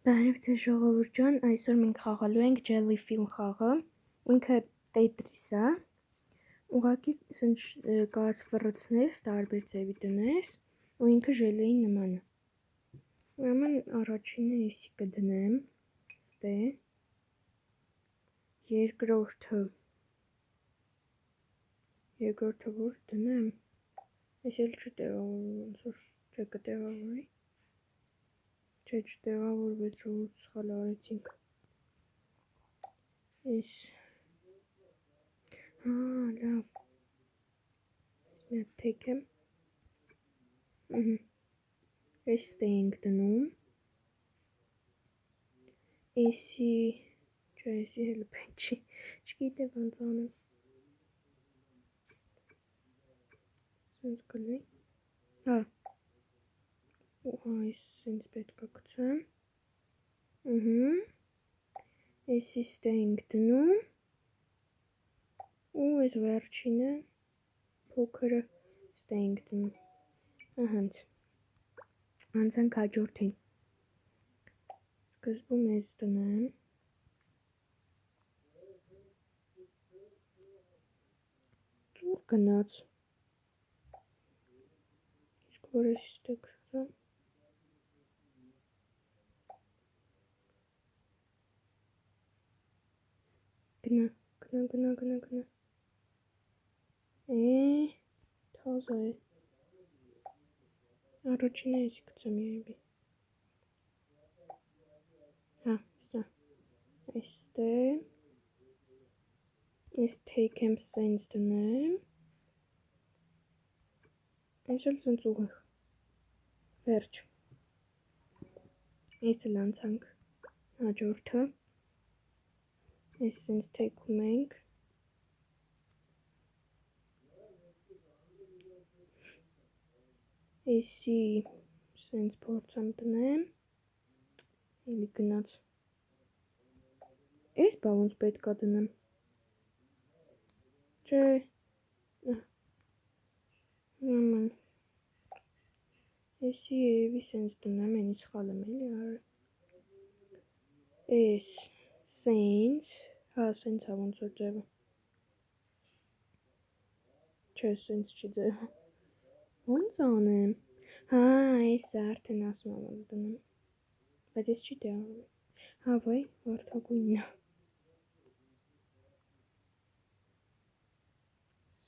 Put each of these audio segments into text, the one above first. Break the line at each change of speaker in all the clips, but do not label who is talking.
Բարև ձեզ ժողովուրդ ջան, այսօր մենք խաղալու ենք Jellyfill խաղը, ինքը Tetris է, ուղղակի կարաս ֆռոցներ, տարբեր ձևի դնես, ու ինքը ժելեի նման է։ Ուրեմն առաջինը էսի կդնեմ, ստե, երկրորդը որ դնեմ, ես էլ չտեղավորվում, ոնց որ չէ կտեղավորվի։ Չէ, չտեղավորվեց, ժողովուրդ սխալ արեցինք։ Ես լավ։ Ես մի հատ թեքեմ։ Ես ենք դնում։ Էսի, չէ, էսի հել պետք չի։ Չգիտեմ ոնց անեմ։ Սենց կլինի։ Հա։ Այս սենց պետք է գցեմ։ Էսի ենք դնում։ Ու այս վերջինը փոքրը ենք դնում։ Հենց։ Անցանք հաջորդին։ Սկզբում ես դնեմ։ Ուր գնաց։ Իսկ որ ես ստեք շրամ։ Գնա։ Թազա է։ Առաջինը էսի գցեմ երևի։ Հա, սա։ Այստե։ Ես թեքեմ սենց դնեմ։ Այս էլ սենց ուղիղ։ Վերջ։ Ես էլ անցանք հաջորդը։ Ես սենց թեքում ենք։ Էսի սենց փորձեմ դնեմ։ Էլի գնաց։ Էս բա ոնց պետք է դնեմ։ Չէ։ Էսի երևի սենց դնեմ, էնի սխալ եմ էլի արել։ Էս սենց, հա սենց է ոնց որ ձևը։ Չէ, սենց չի ձևը։ Ոնց անեմ։ Հա, էս արդեն ասում եմ ոնց դնեմ։ Բայց ես չի տեղավորվում։ Հա, վայ, վարդագույնն է։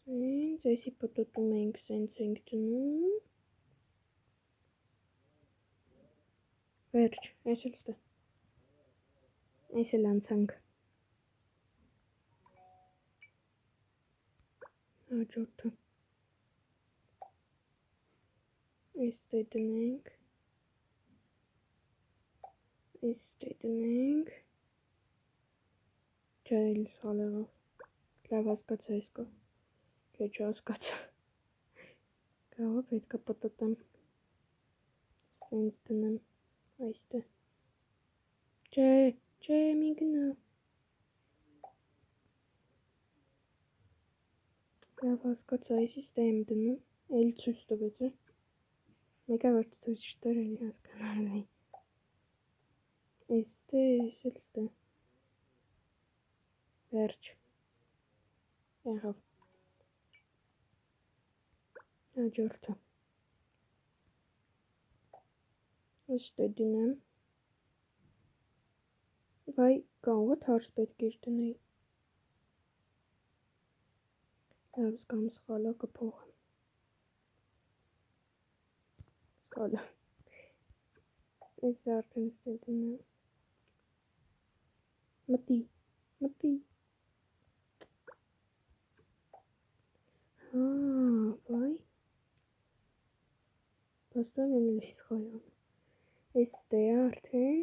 Սենց, էսի պտտում ենք, սենց ենք դնում։ Վերջ, ես էլ ստե։ Ես էլ անցանք։ Հաջորդը։ Էստե դնենք։ Էստե դնենք։ Չէ, էլ սխալ եղավ։ Լավ հասկացա ես կա։ Չէ, չհասկացա։ Կարող պետք է պտտեմ։ Սենց դնեմ։ Այստե։ Չէ, մի գնա։ Լավ հասկացա, այսի ստե եմ դնում, էլի ցույց տվեց է։ Մեկը որ ցույց չտար, էլի հասկանալի։ Էստե, ես էլ ստե։ Վերջ։ Եղավ։ Հաջորդը։ Էստե դնեմ։ Վայ, կարող է թարս պետք էր դնեի։ Լավ, զգամ սխալա կփոխեմ։ Սխալա։ Այս արդեն ստե դնեմ։ Մտի։ Հա, վայ։ Բաստոն են էլի սխալ անում։ Այս ստե արդեն։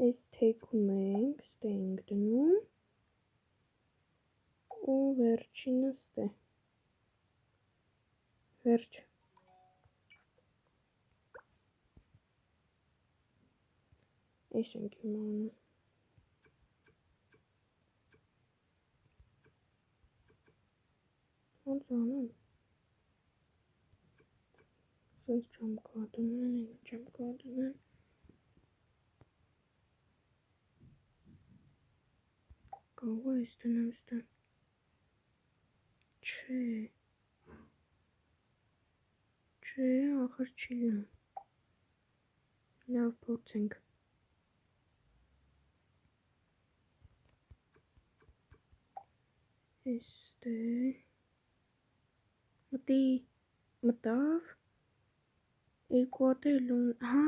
Այս թեքում ենք, ստե ենք դնում։ Ու վերջինը ստե։ Վերջ։ Այս ենք իմ անում։ Ոնց անեմ։ Սենց չամկատ ունեն, ինչ չամկատ ունեն։ Կարող է ես տնեմ ստան։ Չէ, ախր չի լնում։ Լավ փորձենք։ Էստե։ Մտավ։ Երկու հատ էլ հա,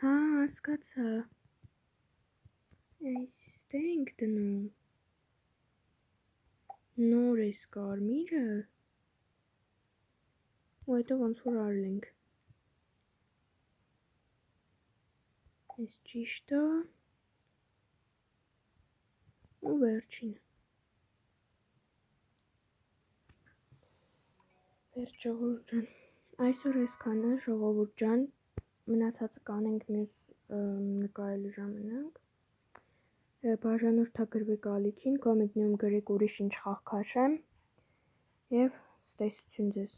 հասկացա։ Այստե ենք դնում։ Նոր էս կարմիրը։ Ու հետո ոնց որ արել ենք։ Էս ճիշտ է։ Ու վերջինը։ Վերջ ժողովուրդ ջան։ Այսօր այսքանը ժողովուրդ ջան, մնացածը կանենք մյուս նկարելու ժամանակ։ Բաժանորդագրվեք ալիքին, կոմենտներում գրեք ուրիշ ինչ խաղ քաշեմ եւ ցտեսություն ձեզ։